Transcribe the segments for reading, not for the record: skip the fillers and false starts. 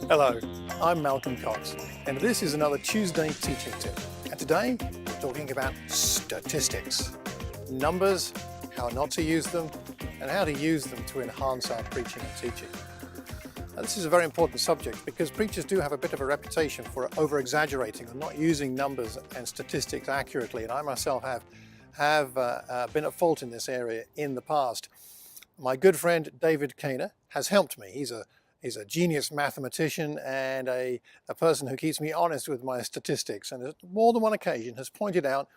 Hello, I'm Malcolm Cox, and this is another Tuesday teaching tip. And today, we're talking about statistics, numbers, how not to use them, and how to use them to enhance our preaching and teaching. Now, this is a very important subject because preachers do have a bit of a reputation for over-exaggerating and not using numbers and statistics accurately, and I myself have been at fault in this area in the past. My good friend David Kaner has helped me. He's a genius mathematician and a person who keeps me honest with my statistics, and on more than one occasion has pointed out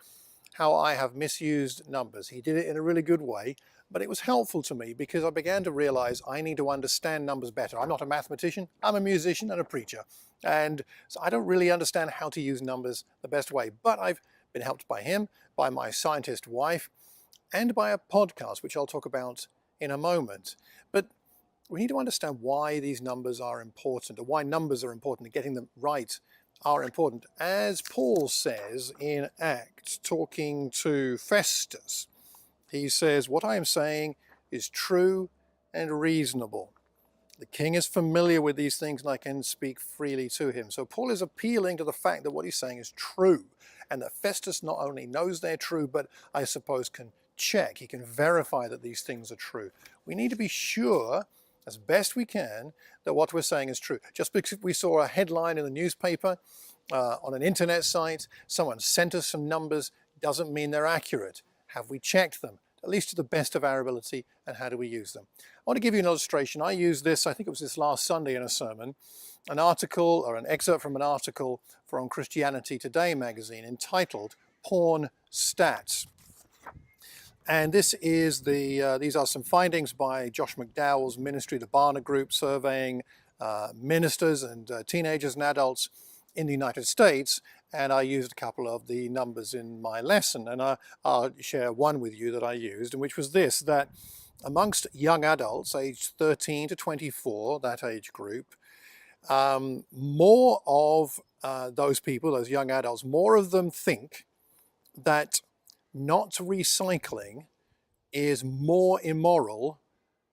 how I have misused numbers. He did it in a really good way, but it was helpful to me because I began to realize I need to understand numbers better. I'm not a mathematician, I'm a musician and a preacher, and so I don't really understand how to use numbers the best way, but I've been helped by him, by my scientist wife, and by a podcast, which I'll talk about in a moment. But we need to understand why these numbers are important, or why numbers are important, and getting them right are important. As Paul says in Acts, talking to Festus, he says, "What I am saying is true and reasonable. The king is familiar with these things and I can speak freely to him." So Paul is appealing to the fact that what he's saying is true, and that Festus not only knows they're true, but I suppose can check, he can verify that these things are true. We need to be sure as best we can that what we're saying is true. Just because we saw a headline in the newspaper, on an internet site, someone sent us some numbers, doesn't mean they're accurate. Have we checked them, at least to the best of our ability, and how do we use them? I want to give you an illustration. I used this, I think it was this last Sunday in a sermon, an article or an excerpt from an article from Christianity Today magazine entitled Porn Stats. And this is these are some findings by Josh McDowell's ministry, the Barna Group, surveying ministers and teenagers and adults in the United States. And I used a couple of the numbers in my lesson, and I'll share one with you that I used, and which was this, that amongst young adults aged 13 to 24, that age group, more of those people, those young adults, more of them think that not recycling is more immoral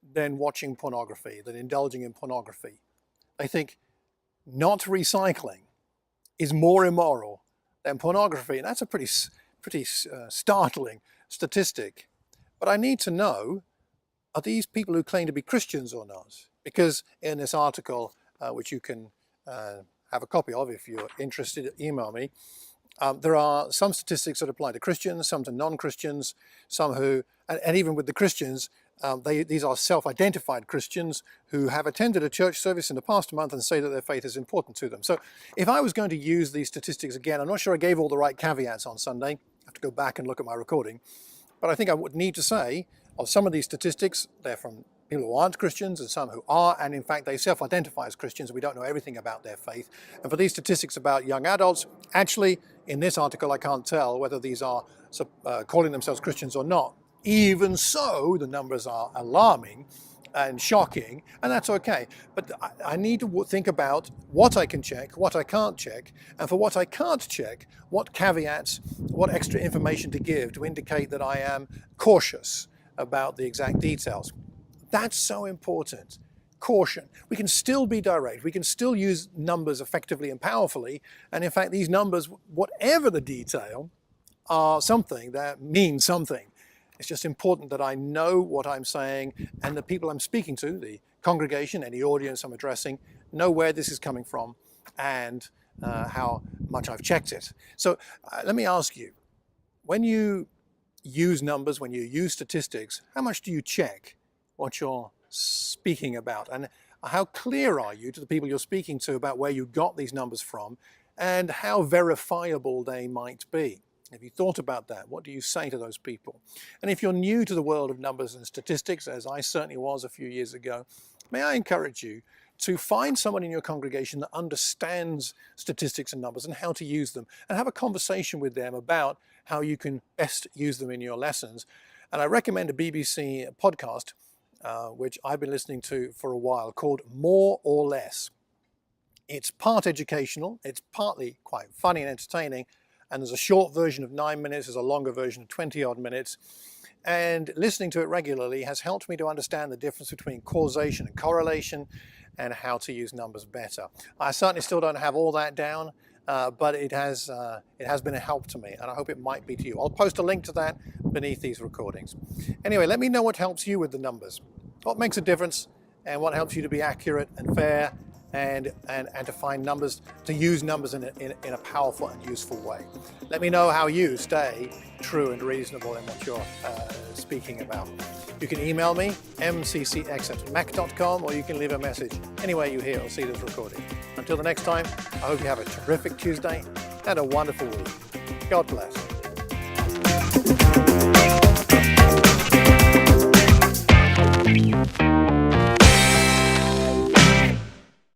than watching pornography, than indulging in pornography. They think not recycling is more immoral than pornography, and that's a pretty startling statistic. But I need to know, are these people who claim to be Christians or not? Because in this article, which you can have a copy of if you're interested, email me, there are some statistics that apply to Christians, some to non-Christians, some who, and even with the Christians, these are self-identified Christians who have attended a church service in the past month and say that their faith is important to them. So if I was going to use these statistics again, I'm not sure I gave all the right caveats on Sunday. I have to go back and look at my recording. But I think I would need to say, of some of these statistics, they're from people who aren't Christians and some who are, and in fact they self-identify as Christians and we don't know everything about their faith. And for these statistics about young adults, actually in this article I can't tell whether these are calling themselves Christians or not. Even so, the numbers are alarming and shocking, and that's okay. But I need to think about what I can check, what I can't check, and for what I can't check, what caveats, what extra information to give to indicate that I am cautious about the exact details. That's so important. Caution. We can still be direct. We can still use numbers effectively and powerfully. And in fact, these numbers, whatever the detail, are something that means something. It's just important that I know what I'm saying and the people I'm speaking to, the congregation, any audience I'm addressing, know where this is coming from and how much I've checked it. So let me ask you, when you use numbers, when you use statistics, how much do you check what you're speaking about? And how clear are you to the people you're speaking to about where you got these numbers from and how verifiable they might be? Have you thought about that? What do you say to those people? And if you're new to the world of numbers and statistics, as I certainly was a few years ago, may I encourage you to find someone in your congregation that understands statistics and numbers and how to use them, and have a conversation with them about how you can best use them in your lessons. And I recommend a BBC podcast, which I've been listening to for a while, called More or Less. It's part educational, it's partly quite funny and entertaining, and there's a short version of 9 minutes, there's a longer version of 20 odd minutes. and listening to it regularly has helped me to understand the difference between causation and correlation and how to use numbers better. I certainly still don't have all that down, but it has been a help to me, and I hope it might be to you. I'll post a link to that beneath these recordings. Anyway, let me know what helps you with the numbers. What makes a difference and what helps you to be accurate and fair and to find numbers, to use numbers in a powerful and useful way. Let me know how you stay true and reasonable in what you're speaking about. You can email me, mccx@mac.com, or you can leave a message anywhere you hear or see this recording. Until the next time, I hope you have a terrific Tuesday and a wonderful week. God bless.